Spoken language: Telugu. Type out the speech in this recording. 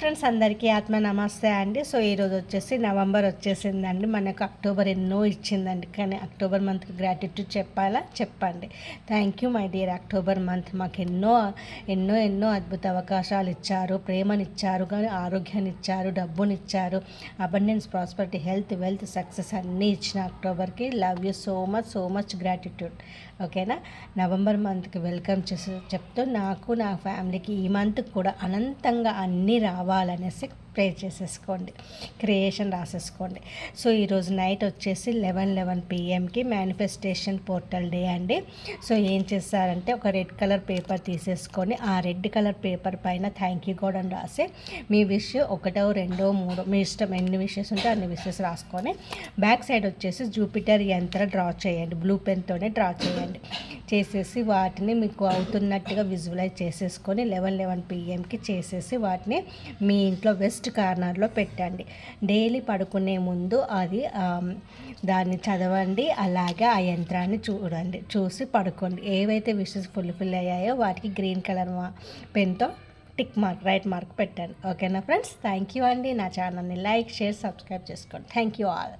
ఫ్రెండ్స్ అందరికీ ఆత్మ నమస్తే అండి. సో ఈరోజు వచ్చేసి నవంబర్ వచ్చేసిందండి. మనకు అక్టోబర్ ఎన్నో ఇచ్చిందండి, కానీ అక్టోబర్ మంత్కి గ్రాటిట్యూడ్ చెప్పాలా? చెప్పండి. Thank you my dear October month. మాకు ఎన్నో ఎన్నో ఎన్నో అద్భుత అవకాశాలు ఇచ్చారు, ప్రేమనిచ్చారు, కానీ ఆరోగ్యాన్ని ఇచ్చారు, డబ్బునిచ్చారు, abundance, prosperity, health, wealth, success అన్నీ ఇచ్చిన అక్టోబర్కి love you so much gratitude. ఓకేనా? నవంబర్ మంత్కి వెల్కమ్ చేసి చెప్తూ నాకు నా ఫ్యామిలీకి ఈ మంత్ కూడా అనంతంగా అన్నీ రావాలనేసి ప్రే చేసేసుకోండి, క్రియేషన్ రాసేసుకోండి. సో ఈరోజు నైట్ వచ్చేసి 11 PM మేనిఫెస్టేషన్ పోర్టల్ డే అండి. సో ఏం చేస్తారంటే ఒక రెడ్ కలర్ పేపర్ తీసేసుకొని ఆ రెడ్ కలర్ పేపర్ పైన థ్యాంక్ యూ గాడ్ అని రాసి మీ విష్ 1, 2, 3 మీ ఇష్టం ఎన్ని విషెస్ ఉంటే అన్ని విషెస్ రాసుకొని బ్యాక్ సైడ్ వచ్చేసి జూపిటర్ యంత్ర డ్రా చేయండి, బ్లూ పెన్తోనే డ్రా చేయండి. చేసేసి వాటిని మీకు అవుతున్నట్టుగా విజువలైజ్ చేసేసుకొని 11 PM చేసేసి వాటిని మీ ఇంట్లో వెస్ట్ కార్నర్లో పెట్టండి. డైలీ పడుకునే ముందు అది దాన్ని చదవండి, అలాగే ఆ యంత్రాన్ని చూడండి, చూసి పడుకోండి. ఏవైతే విషెస్ ఫుల్ఫిల్ అయ్యాయో వాటికి గ్రీన్ కలర్ పెన్తో టిక్ మార్క్, రైట్ మార్క్ పెట్టండి. ఓకేనా ఫ్రెండ్స్? థ్యాంక్ యూ అండి. నా ఛానల్ని లైక్, షేర్, సబ్స్క్రైబ్ చేసుకోండి. Thank you all.